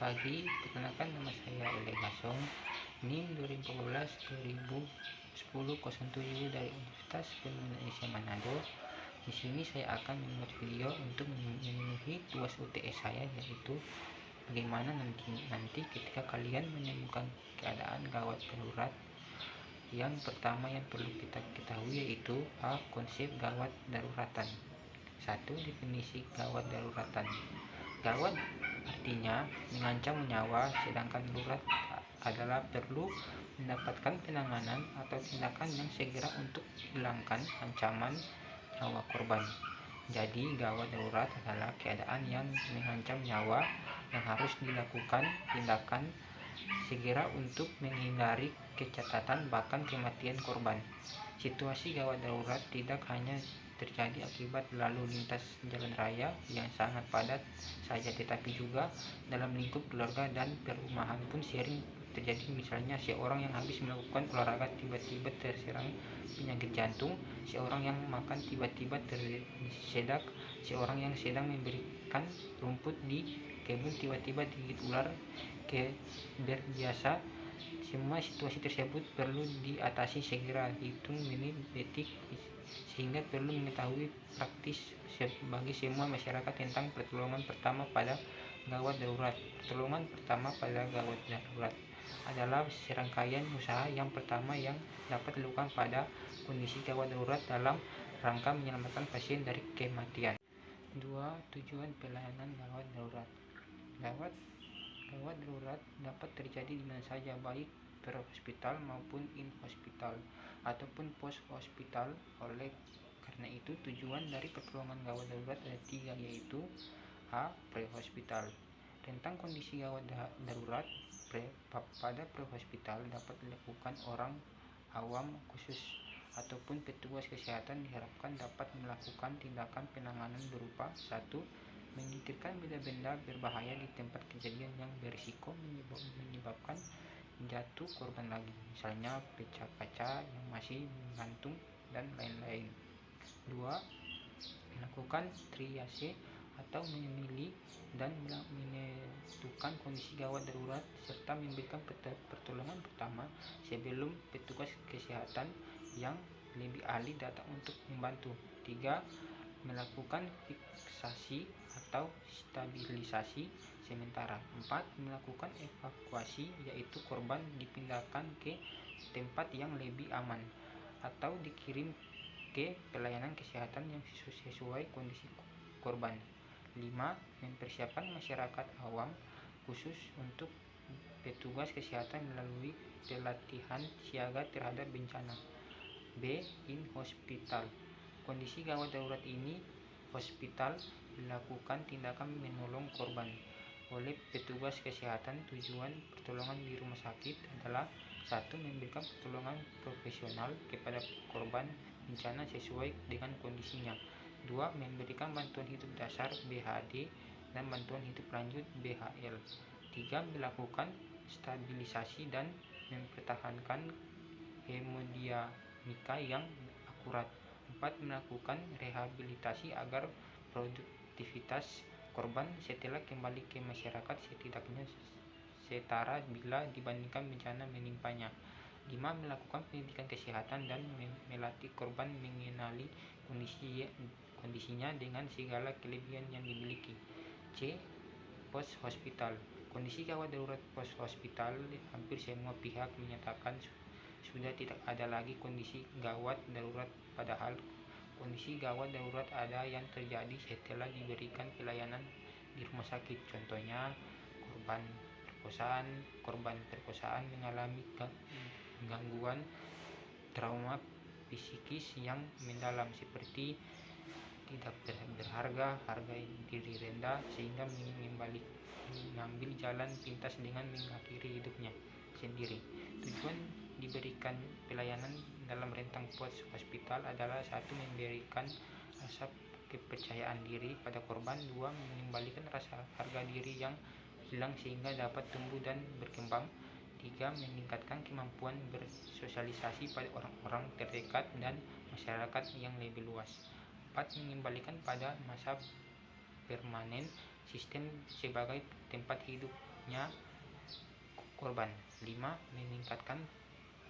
pagi, perkenalkan nama saya Oleh Gasong, NIM 2014-2010-07 dari Universitas Indonesia Manado. Di sini saya akan membuat video untuk memenuhi tugas UTS saya, yaitu bagaimana nanti ketika kalian menemukan keadaan gawat darurat. Yang pertama yang perlu kita ketahui yaitu konsep gawat daruratan. 1. Definisi gawat daruratan. Gawat artinya mengancam nyawa, sedangkan darurat adalah perlu mendapatkan penanganan atau tindakan yang segera untuk hilangkan ancaman nyawa korban. Jadi gawat darurat adalah keadaan yang mengancam nyawa yang harus dilakukan tindakan segera untuk menghindari kecacatan bahkan kematian korban. Situasi gawat darurat tidak hanya terjadi akibat lalu lintas jalan raya yang sangat padat saja, tetapi juga dalam lingkup keluarga dan perumahan pun sering terjadi. Misalnya seorang yang habis melakukan olahraga tiba-tiba terserang penyakit jantung, seorang yang makan tiba-tiba tersedak, seorang yang sedang memberikan rumput di kebun tiba-tiba digigit ular berbiasa. Semua situasi tersebut perlu diatasi segera, hitung menit, detik, sehingga perlu mengetahui praktis bagi semua masyarakat tentang pertolongan pertama pada gawat darurat. Pertolongan pertama pada gawat darurat adalah serangkaian usaha yang pertama yang dapat dilakukan pada kondisi gawat darurat dalam rangka menyelamatkan pasien dari kematian. 2. Tujuan pelayanan gawat darurat. Gawat darurat dapat terjadi di mana saja, baik per-hospital maupun in-hospital ataupun post-hospital. Oleh karena itu, tujuan dari pertolongan gawat darurat ada 3, yaitu pre-hospital. Tentang kondisi gawat darurat pada pre-hospital dapat dilakukan orang awam khusus ataupun petugas kesehatan diharapkan dapat melakukan tindakan penanganan berupa 1. Menyingkirkan benda-benda berbahaya di tempat kejadian yang berisiko menyebabkan jatuh korban lagi, misalnya pecah kaca yang masih menggantung dan lain-lain. 2. Melakukan triase atau memilih dan menentukan kondisi gawat darurat serta memberikan pertolongan pertama sebelum petugas kesehatan yang lebih ahli datang untuk membantu. 3. Melakukan fiksasi atau stabilisasi sementara. 4. Melakukan evakuasi, yaitu korban dipindahkan ke tempat yang lebih aman atau dikirim ke pelayanan kesehatan yang sesuai kondisi korban. 5. Mempersiapkan masyarakat awam khusus untuk petugas kesehatan melalui pelatihan siaga terhadap bencana. B. In hospital. Kondisi gawat darurat ini hospital dilakukan tindakan menolong korban oleh petugas kesehatan. Tujuan pertolongan di rumah sakit adalah 1. Memberikan pertolongan profesional kepada korban bencana sesuai dengan kondisinya. 2. Memberikan bantuan hidup dasar BHD dan bantuan hidup lanjut BHL. 3. Melakukan stabilisasi dan mempertahankan hemodinamika yang akurat. 4. Melakukan rehabilitasi agar produktivitas korban setelah kembali ke masyarakat setidaknya setara bila dibandingkan bencana menimpanya. 5. Melakukan pendidikan kesehatan dan melatih korban mengenali kondisinya dengan segala kelebihan yang dimiliki. C. Post hospital. Kondisi gawat darurat post hospital, hampir semua pihak menyatakan sudah tidak ada lagi kondisi gawat darurat, padahal kondisi gawat darurat ada yang terjadi setelah diberikan pelayanan di rumah sakit. Contohnya korban perkosaan mengalami gangguan trauma psikis yang mendalam seperti tidak berharga, harga diri rendah, sehingga mengambil jalan pintas dengan mengakhiri hidupnya sendiri. Tujuan diberikan pelayanan dalam rentang post hospital adalah 1. Memberikan rasa kepercayaan diri pada korban. 2. Mengembalikan rasa harga diri yang hilang sehingga dapat tumbuh dan berkembang. 3. Meningkatkan kemampuan bersosialisasi pada orang-orang terdekat dan masyarakat yang lebih luas. 4. Mengembalikan pada masa permanen sistem sebagai tempat hidup hidupnya korban. 5. Meningkatkan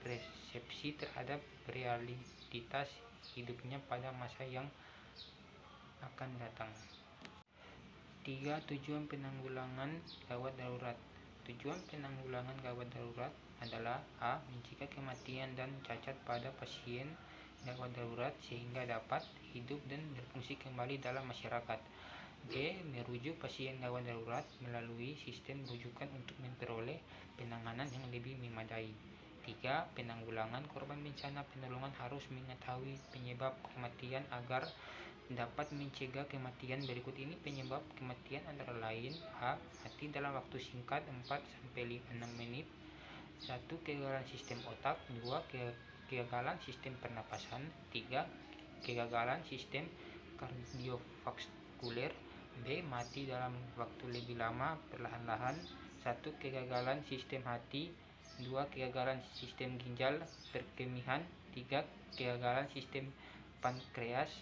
persepsi terhadap realitas hidupnya pada masa yang akan datang. 3. Tujuan penanggulangan gawat darurat. Tujuan penanggulangan gawat darurat adalah A. Mencegah kematian dan cacat pada pasien gawat darurat sehingga dapat hidup dan berfungsi kembali dalam masyarakat. B. Merujuk pasien gawat darurat melalui sistem rujukan untuk memperoleh penanganan yang lebih memadai. 3. Penanggulangan korban bencana penolongan harus mengetahui penyebab kematian agar dapat mencegah kematian. Berikut ini penyebab kematian antara lain: A. Mati dalam waktu singkat 4-6 menit. 1. Kegagalan sistem otak. 2. Kegagalan sistem pernapasan. 3. Kegagalan sistem kardiovaskuler. B. Mati dalam waktu lebih lama perlahan-lahan. 1. Kegagalan sistem hati. 2. Kegagalan sistem ginjal perkemihan. 3. Kegagalan sistem pankreas.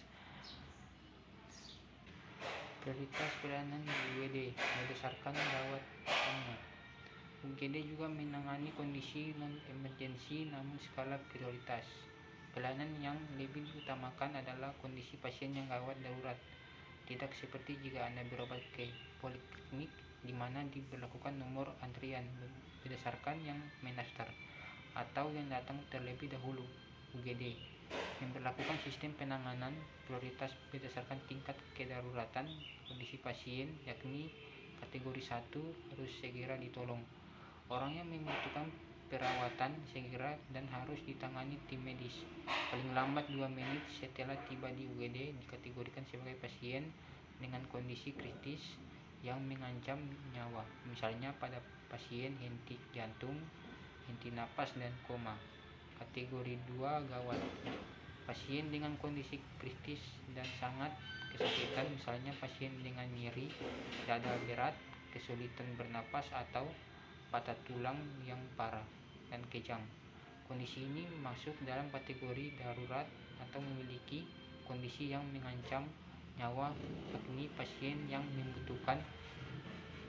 Prioritas pelayanan di UGD berdasarkan gawatannya. UGD juga menangani kondisi non-emergensi namun skala prioritas. Pelayanan yang lebih diutamakan adalah kondisi pasien yang gawat darurat. Tidak seperti jika Anda berobat ke poliklinik di mana diberlakukan nomor antrian berdasarkan yang mendaftar atau yang datang terlebih dahulu. UGD memperlakukan sistem penanganan prioritas berdasarkan tingkat kedaruratan kondisi pasien, yakni kategori 1 harus segera ditolong. Orang yang membutuhkan perawatan segera dan harus ditangani tim medis paling lambat 2 menit setelah tiba di UGD dikategorikan sebagai pasien dengan kondisi kritis yang mengancam nyawa, misalnya pada pasien henti jantung, henti napas, dan koma. Kategori 2 gawat. Pasien dengan kondisi kritis dan sangat kesakitan, misalnya pasien dengan nyeri dada berat, kesulitan bernapas, atau patah tulang yang parah dan kejang. Kondisi ini masuk dalam kategori darurat atau memiliki kondisi yang mengancam nyawa, yakni pasien yang membutuhkan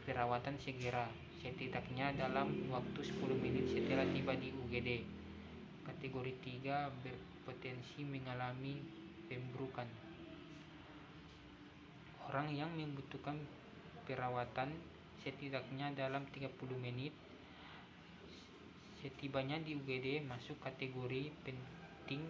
perawatan segera setidaknya dalam waktu 10 menit setelah tiba di UGD. Kategori 3 berpotensi mengalami pemburukan. Orang yang membutuhkan perawatan setidaknya dalam 30 menit setibanya di UGD masuk kategori penting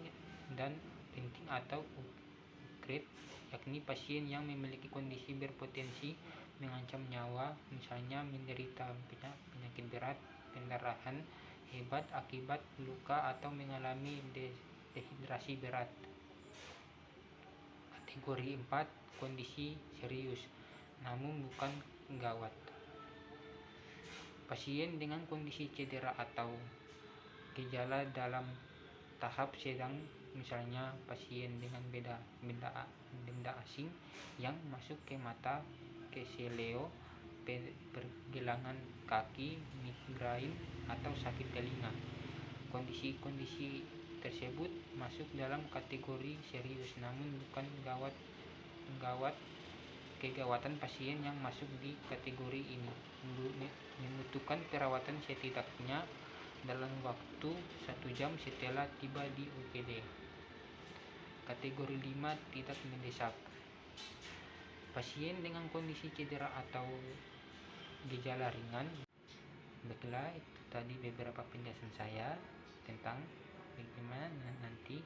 atau upgrade, yakni pasien yang memiliki kondisi berpotensi mengancam nyawa, misalnya menderita penyakit berat, pendarahan hebat akibat luka, atau mengalami dehidrasi berat. Kategori 4 kondisi serius namun bukan gawat. Pasien dengan kondisi cedera atau gejala dalam tahap sedang, misalnya pasien dengan benda asing yang masuk ke mata, keseleo, pergelangan kaki, migrain, atau sakit telinga. Kondisi-kondisi tersebut masuk dalam kategori serius namun bukan gawat. Kegawatan pasien yang masuk di kategori ini membutuhkan perawatan setidaknya dalam waktu 1 jam setelah tiba di UGD. Kategori 5 tidak mendesak. Pasien dengan kondisi cedera atau gejala ringan. Baiklah, itu tadi beberapa penjelasan saya tentang bagaimana nanti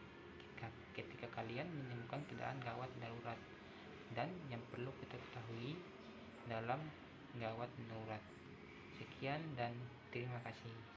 ketika kalian menemukan keadaan gawat darurat dan yang perlu kita ketahui dalam gawat darurat. Sekian dan terima kasih.